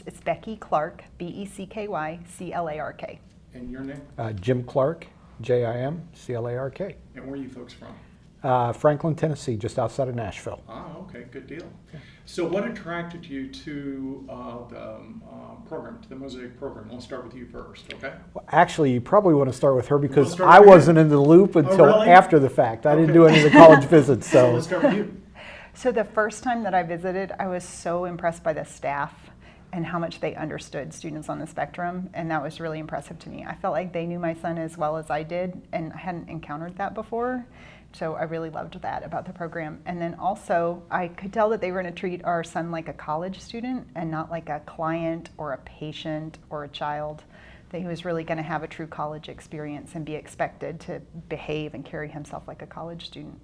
It's Becky Clark, Beckyclark. And your name? Jim Clark, Jim Clark. And where are you folks from? Franklin, Tennessee, just outside of Nashville. Okay, good deal. So what attracted you to the program, to the Mosaic program? We'll start with you first, okay? Well, actually, you probably want to start with her because start I with wasn't in the loop until really? after the fact. I didn't Okay. do any of the college visits. So So let's start with you. So the first time that I visited, I was so impressed by the staff and how much they understood students on the spectrum, and that was really impressive to me. I felt like they knew my son as well as I did, and I hadn't encountered that before. So I really loved that about the program. And then also, I could tell that they were going to treat our son like a college student and not like a client or a patient or a child, that he was really going to have a true college experience and be expected to behave and carry himself like a college student.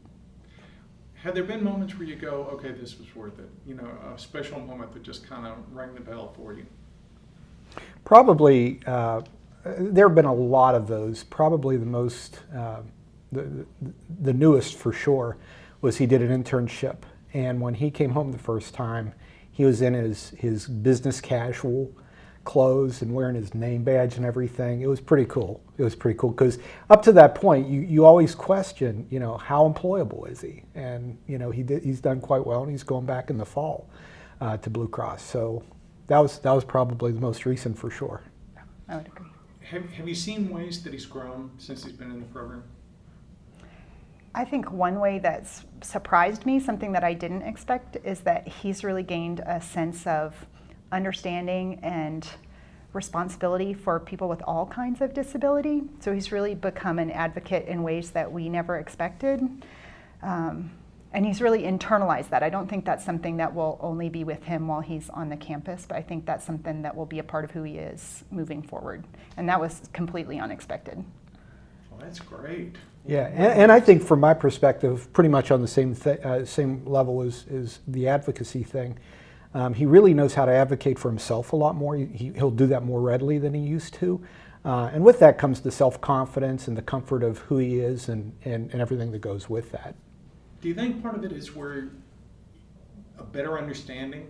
Have there been moments where you go, okay, this was worth it? You know, a special moment that just kind of rang the bell for you? probably there have been a lot of those. Probably the most, the newest for sure, was he did an internship. And when he came home the first time, he was in his business casual clothes and wearing his name badge and everything. It was pretty cool. It was pretty cool because up to that point, you always question, you know, how employable is he? And you know, he's done quite well, and he's going back in the fall to Blue Cross. So that was probably the most recent for sure. I would agree. Have you seen ways that he's grown since he's been in the program? I think one way that's surprised me, something that I didn't expect, is that he's really gained a sense of understanding and responsibility for people with all kinds of disability. So he's really become an advocate in ways that we never expected. And he's really internalized that. I don't think that's something that will only be with him while he's on the campus, but I think that's something that will be a part of who he is moving forward. And that was completely unexpected. Well, that's great. Yeah, and I think from my perspective, pretty much on the same level as the advocacy thing. He really knows how to advocate for himself a lot more. He'll do that more readily than he used to. And with that comes the self-confidence and the comfort of who he is and everything that goes with that. Do you think part of it is where a better understanding?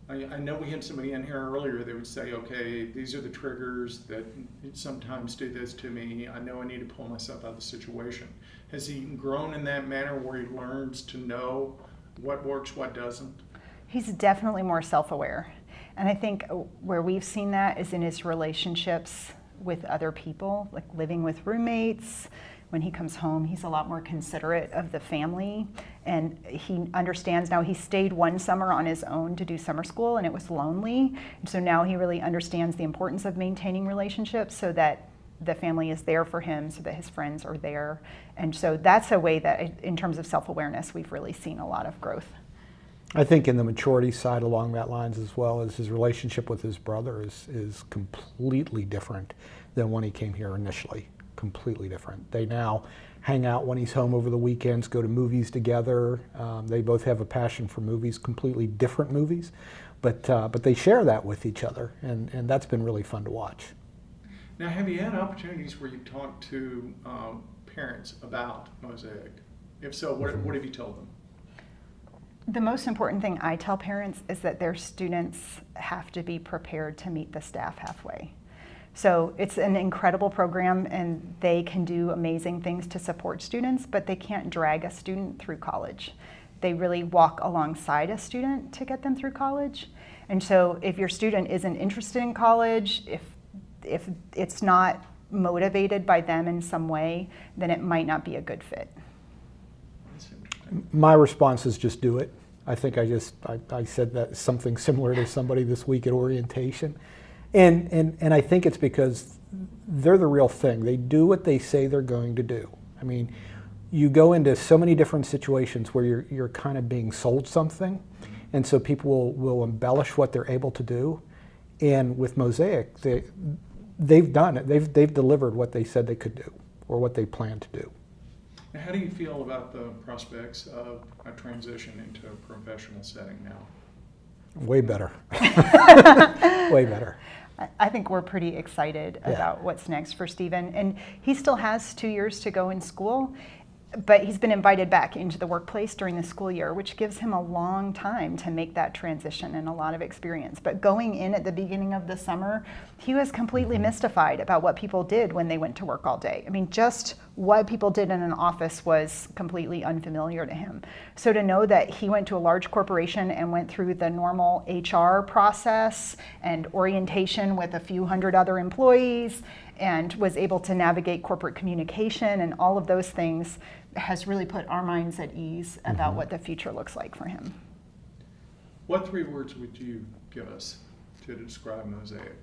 I know we had somebody in here earlier that would say, okay, these are the triggers that sometimes do this to me. I know I need to pull myself out of the situation. Has he grown in that manner where he learns to know what works, what doesn't? He's definitely more self-aware. And I think where we've seen that is in his relationships with other people, like living with roommates. When he comes home, he's a lot more considerate of the family, and he understands now. He stayed one summer on his own to do summer school, and it was lonely. And so now he really understands the importance of maintaining relationships so that the family is there for him, so that his friends are there. And so that's a way that, in terms of self-awareness, we've really seen a lot of growth. I think in the maturity side along that lines as well, as his relationship with his brother is completely different than when he came here initially. Completely different. They now hang out when he's home over the weekends, go to movies together. They both have a passion for movies, completely different movies, but they share that with each other, and that's been really fun to watch. Now, have you had opportunities where you've talked to parents about Mosaic? If so, what have you told them? The most important thing I tell parents is that their students have to be prepared to meet the staff halfway. So it's an incredible program, and they can do amazing things to support students, but they can't drag a student through college. They really walk alongside a student to get them through college. And so if your student isn't interested in college, if it's not motivated by them in some way, then it might not be a good fit. My response is just do it. I think I said that something similar to somebody this week at orientation. And I think it's because they're the real thing. They do what they say they're going to do. I mean, you go into so many different situations where you're kind of being sold something, and so people will embellish what they're able to do. And with Mosaic, they've done it. They've delivered what they said they could do, or what they plan to do. Now, how do you feel about the prospects of a transition into a professional setting now? Way better. Way better. I think we're pretty excited about what's next for Stephen. And he still has 2 years to go in school. but he's been invited back into the workplace during the school year, which gives him a long time to make that transition and a lot of experience. But going in at the beginning of the summer, he was completely mystified about what people did when they went to work all day. I mean, just what people did in an office was completely unfamiliar to him. So to know that he went to a large corporation and went through the normal HR process and orientation with a few hundred other employees and was able to navigate corporate communication and all of those things has really put our minds at ease about what the future looks like for him. What 3 words would you give us to describe Mosaic?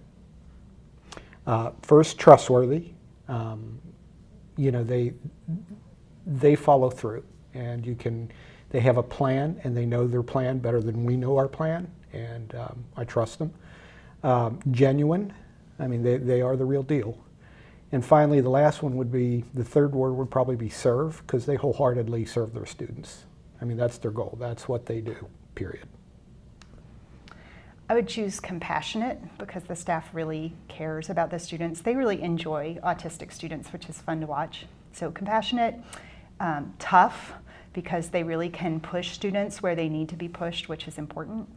First, trustworthy. You know, they follow through, and they have a plan, and they know their plan better than we know our plan, and I trust them. Genuine. I mean, they are the real deal. And finally, the last one would be, the third word would probably be serve, because they wholeheartedly serve their students. I mean, that's their goal. That's what they do, period. I would choose compassionate, because the staff really cares about the students. They really enjoy autistic students, which is fun to watch. So compassionate, tough, because they really can push students where they need to be pushed, which is important.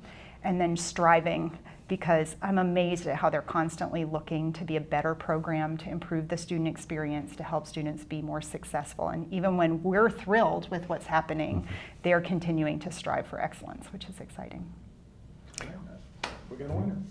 And then striving, because I'm amazed at how they're constantly looking to be a better program, to improve the student experience, to help students be more successful. And even when we're thrilled with what's happening, they're continuing to strive for excellence, which is exciting. We got a winner.